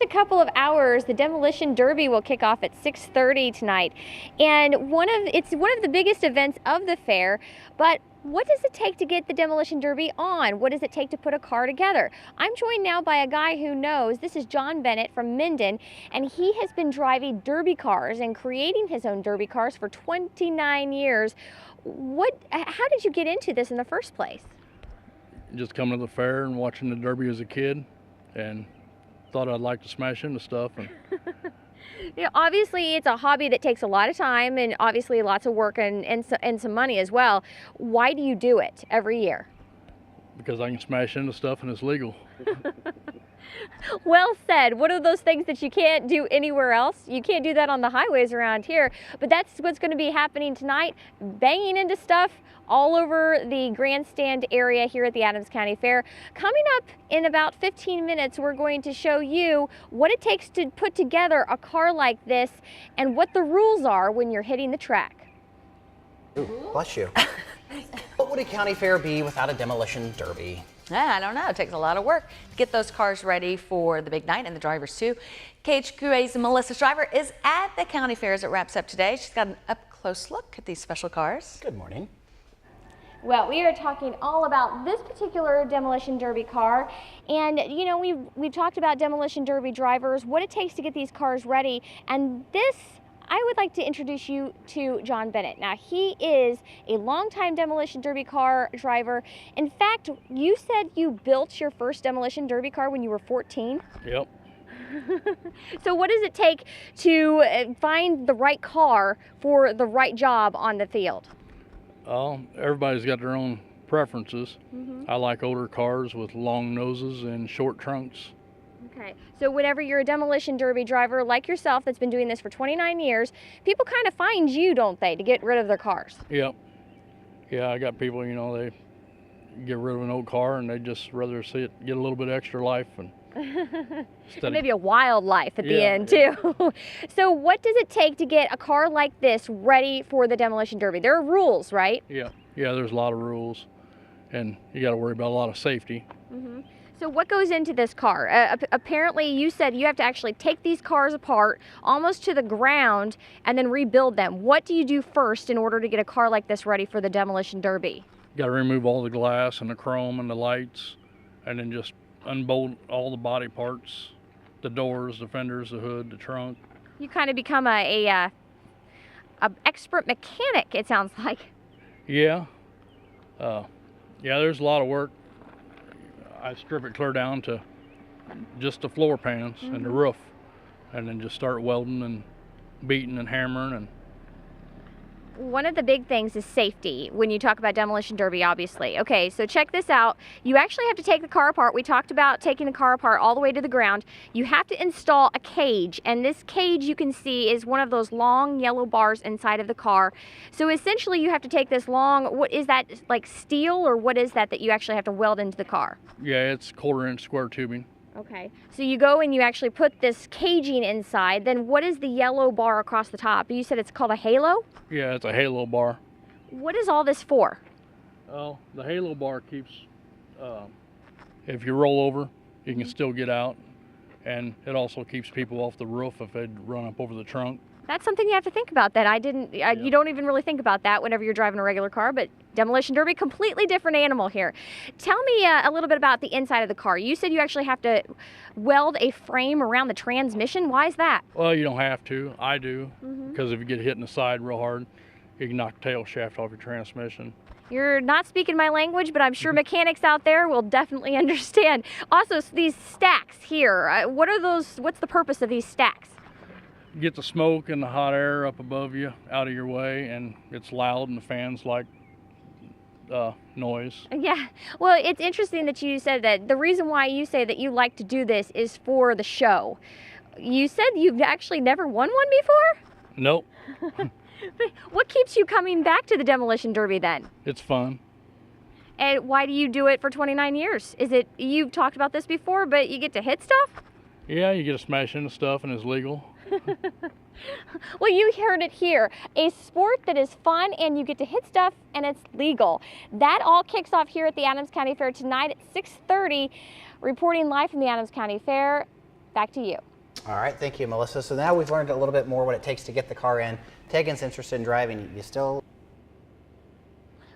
A couple of hours, the Demolition Derby will kick off at 6:30 tonight, and it's one of the biggest events of the fair. But what does it take to get the Demolition Derby on? What does it take to put a car together? I'm joined now by a guy who knows. This is John Bennett from Minden, and he has been driving derby cars and creating his own derby cars for 29 years. How did you get into this in the first place? Just coming to the fair and watching the derby as a kid, and thought I'd like to smash into stuff. And obviously it's a hobby that takes a lot of time and obviously lots of work and some money as well. Why do you do it every year? Because I can smash into stuff and it's legal. Well said. One of those things that you can't do anywhere else. You can't do that on the highways around here, but that's what's going to be happening tonight, banging into stuff all over the grandstand area here at the Adams County Fair. Coming up in about 15 minutes, we're going to show you what it takes to put together a car like this and what the rules are when you're hitting the track. Ooh, bless you. What would a county fair be without a demolition derby? Yeah, I don't know. It takes a lot of work to get those cars ready for the big night, and the drivers too. KHQA's Melissa Shriver is at the county fair as it wraps up today. She's got an up-close look at these special cars. Good morning. Well, we are talking all about this particular Demolition Derby car, and you know, we've talked about Demolition Derby drivers, what it takes to get these cars ready, and this, I would like to introduce you to John Bennett. Now, he is a longtime Demolition Derby car driver. In fact, you said you built your first Demolition Derby car when you were 14? Yep. So what does it take to find the right car for the right job on the field? Well, everybody's got their own preferences. I like older cars with long noses and short trunks. Okay, so whenever you're a Demolition Derby driver like yourself that's been doing this for 29 years, people kind of find you, don't they, to get rid of their cars? Yep. Yeah, I got people, you know, they get rid of an old car and they just rather see it get a little bit extra life and maybe a wild life at the end too. So what does it take to get a car like this ready for the Demolition Derby? There are rules, right? Yeah, there's a lot of rules, and you got to worry about a lot of safety. So what goes into this car? Apparently you said you have to actually take these cars apart almost to the ground and then rebuild them. What do you do first in order to get a car like this ready for the Demolition Derby? You got to remove all the glass and the chrome and the lights, and then just unbolt all the body parts, the doors, the fenders, the hood, the trunk. You kind of become a expert mechanic, it sounds like. Yeah. There's a lot of work. I strip it clear down to just the floor pans and the roof, and then just start welding and beating and hammering. And one of the big things is safety when you talk about Demolition Derby, obviously. Okay, so check this out. You actually have to take the car apart. We talked about taking the car apart all the way to the ground. You have to install a cage, and this cage you can see is one of those long yellow bars inside of the car. So essentially you have to take this long, what is that, like steel, or what is that you actually have to weld into the car? Yeah, it's 1/4-inch square tubing. Okay, so you go and you actually put this caging inside. Then what is the yellow bar across the top? You said it's called a halo? Yeah, it's a halo bar. What is all this for? Oh, the halo bar keeps, if you roll over, you can still get out. And it also keeps people off the roof if they'd run up over the trunk. That's something you have to think about. You don't even really think about that whenever you're driving a regular car, but Demolition Derby, completely different animal here. Tell me a little bit about the inside of the car. You said you actually have to weld a frame around the transmission. Why is that? Well, you don't have to. I do, because if you get hit in the side real hard, you can knock the tail shaft off your transmission. You're not speaking my language, but I'm sure mechanics out there will definitely understand. Also, these stacks here, what are those? What's the purpose of these stacks? Get the smoke and the hot air up above you, out of your way, and it's loud and the fans like noise. Yeah, well, it's interesting that you said that. The reason why you say that you like to do this is for the show. You said you've actually never won one before? Nope. What keeps you coming back to the Demolition Derby then? It's fun. And why do you do it for 29 years? Is it, you've talked about this before, but you get to hit stuff? Yeah, you get to smash into stuff and it's legal. Well, you heard it here. A sport that is fun and you get to hit stuff and it's legal. That all kicks off here at the Adams County Fair tonight at 6:30. Reporting live from the Adams County Fair, back to you. All right, thank you, Melissa. So now we've learned a little bit more what it takes to get the car in. Tegan's interested in driving. You still?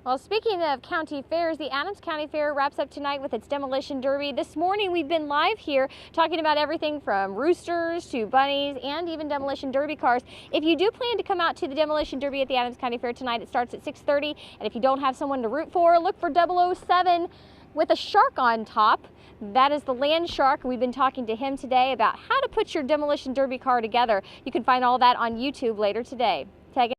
Well, speaking of county fairs, the Adams County Fair wraps up tonight with its Demolition Derby. This morning we've been live here talking about everything from roosters to bunnies and even Demolition Derby cars. If you do plan to come out to the Demolition Derby at the Adams County Fair tonight, it starts at 6:30. And if you don't have someone to root for, look for 007 with a shark on top. That is the Land Shark. We've been talking to him today about how to put your Demolition Derby car together. You can find all that on YouTube later today.